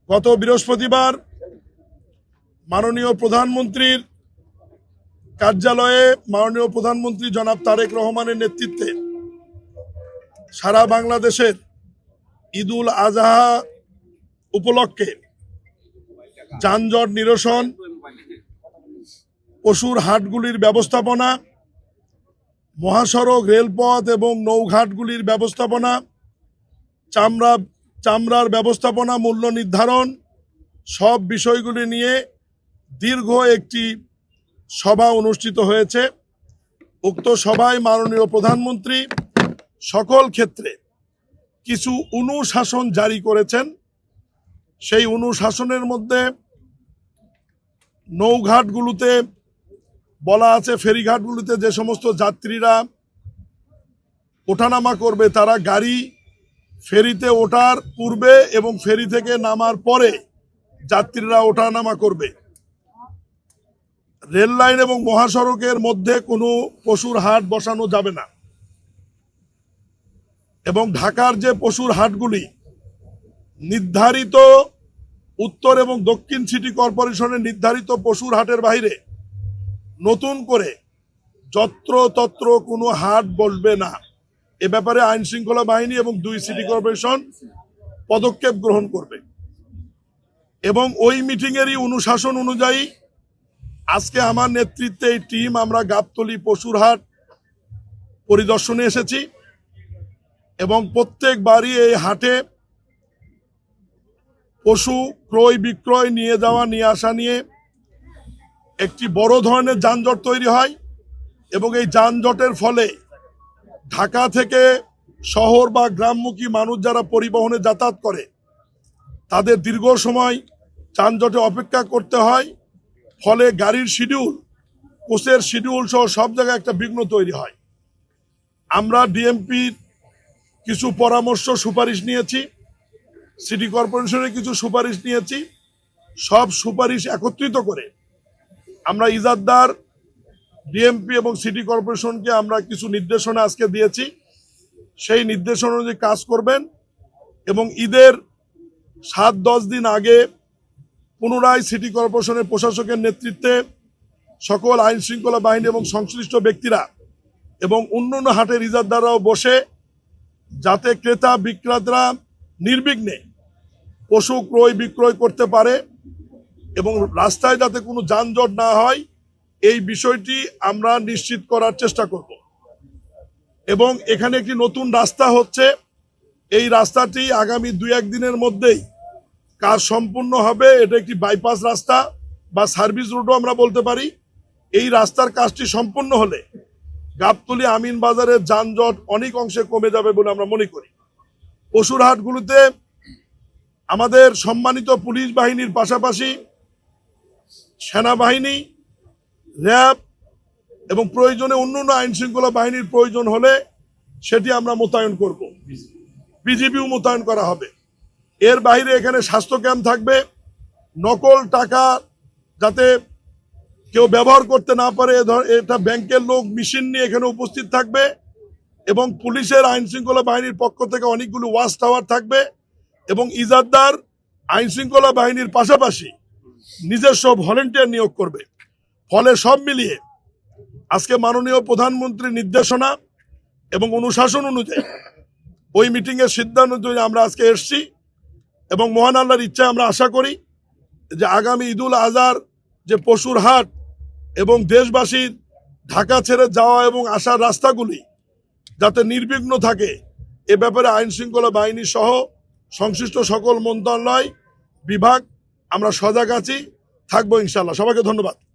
গত বৃহস্পতিবার মাননীয় প্রধানমন্ত্রীর কার্যালয়ে মাননীয় প্রধানমন্ত্রী জনাব তারেক রহমানের নেতৃত্বে সারা বাংলাদেশের ঈদুল আজহা উপলক্ষে যানজট নিরসন, পশুর হাটগুলির ব্যবস্থাপনা, মহাসড়ক, রেলপথ এবং নৌঘাটগুলির ব্যবস্থাপনা, চামড়ার ব্যবস্থাপনা, মূল্য নির্ধারণ সব বিষয়গুলি নিয়ে দীর্ঘ একটি সভা অনুষ্ঠিত হয়েছে। উক্ত সভায় মাননীয় প্রধানমন্ত্রী সকল ক্ষেত্রে কিছু অনুশাসন জারি করেছেন। সেই অনুশাসনের মধ্যে নৌঘাটগুলোতে বলা আছে, ফেরিঘাটগুলোতে যে সমস্ত যাত্রীরা ওঠানামা করবে তারা গাড়ি ফেরিতে ওঠার পূর্বে এবং ফেরি থেকে নামার পরে যাত্রীরা ওঠানামা করবে। রেল লাইন এবং মহাসড়কের মধ্যে কোনো পশুর হাট বসানো যাবে না এবং ঢাকার যে পশুর হাটগুলি নির্ধারিত উত্তর এবং দক্ষিণ সিটি কর্পোরেশনের নির্ধারিত পশুর হাটের বাইরে নতুন করে যত্রতত্র কোনো হাট বসবে না। এ ব্যাপারে আইন শৃঙ্খলা বাহিনী এবং 2 সিটি কর্পোরেশন পদক্ষেপ গ্রহণ করবে এবং ওই মিটিংয়েরই অনুশাসন অনুযায়ী আজকে আমার নেতৃত্বে এই টিম আমরা গাবতলী পশুর হাট পরিদর্শনে এসেছি এবং প্রত্যেকবারই এই হাটে পশু ক্রয় বিক্রয় নিয়ে যাওয়া নিয়ে আসা নিয়ে একটি বড় ধরনের যানজট তৈরি হয় এবং এই যানজটের ফলে ঢাকা থেকে শহর বা গ্রামমুখী মানুষ যারা পরিবহনে যাতায়াত করে তাদের দীর্ঘ সময় যানজটে অপেক্ষা করতে হয়। ফলে গাড়ির শিডিউল, কোচের শিডিউল সহ সব জায়গায় একটা বিঘ্ন তৈরি হয়। আমরা ডিএমপির কিছু পরামর্শ সুপারিশ নিয়েছি, সিটি কর্পোরেশনের কিছু সুপারিশ নিয়েছি। সব সুপারিশ একত্রিত করে আমরা ইজাদদার, ডিএমপি এবং সিটি কর্পোরেশনকে আমরা কিছু নির্দেশনা আজকে দিয়েছি। সেই নির্দেশনা অনুযায়ী কাজ করবেন এবং ঈদের 7-10 দিন আগে পুনরায় সিটি কর্পোরেশনের প্রশাসকের নেতৃত্বে সকল আইন শৃঙ্খলা বাহিনী এবং সংশ্লিষ্ট ব্যক্তিরা এবং অন্যান্য হাটের ইজাদদাররাও বসে যাতে ক্রেতা বিক্রেতারা নির্বিঘ্নে পশু ক্রয় বিক্রয় করতে পারে এবং রাস্তায় যাতে কোনো যানজট না হয় এই বিষয়টি আমরা নিশ্চিত করার চেষ্টা করব এবং এখানে একটি নতুন রাস্তা হচ্ছে। এই রাস্তাটি আগামী 2-1 দিনের মধ্যেই কাজ সম্পূর্ণ হবে। এটা একটি বাইপাস রাস্তা বা সার্ভিস রুটও আমরা বলতে পারি। এই রাস্তার কাজটি সম্পূর্ণ হলে গাবতলী আমিন বাজারের যানজট অনেক অংশে কমে যাবে বলে আমরা মনে করি। পশুর হাটগুলোতে আমাদের সম্মানিত পুলিশ বাহিনীর পাশাপাশি সেনাবাহিনী, র্যাব এবং প্রয়োজনে অন্যান্য আইন শৃঙ্খলা বাহিনীর প্রয়োজন হলে সেটি আমরা মোতায়েন করব। বিজিবিও মোতায়েন করা হবে। এর বাইরে এখানে স্বাস্থ্য ক্যাম্প থাকবে। নকল টাকা যাতে কেউ ব্যবহার করতে না পারে, এটা ব্যাংকের লোক মেশিন নিয়ে এখানে উপস্থিত থাকবে এবং পুলিশের আইন শৃঙ্খলা বাহিনীর পক্ষ থেকে অনেকগুলো ওয়াচ টাওয়ার থাকবে এবং ইজাদদার আইন শৃঙ্খলা বাহিনীর পাশাপাশি নিজস্ব ভলেন্টিয়ার নিয়োগ করবে। ফলে সব মিলিয়ে আজকে মাননীয় প্রধানমন্ত্রীর নির্দেশনা এবং অনুশাসন অনুযায়ী ওই মিটিংয়ের সিদ্ধান্ত অনুযায়ী আমরা আজকে এসেছি এবং মহান আল্লাহর ইচ্ছায় আমরা আশা করি যে আগামী ঈদুল আজহার যে পশুর হাট এবং দেশবাসীর ঢাকা ছেড়ে যাওয়া এবং আসার রাস্তাগুলি যাতে নির্বিঘ্ন থাকে এ ব্যাপারে আইন শৃঙ্খলা বাহিনী সহ সংশ্লিষ্ট সকল মন্ত্রণালয় বিভাগ আমরা সজাগ আছি, থাকবো ইনশাআল্লাহ। সবাইকে ধন্যবাদ।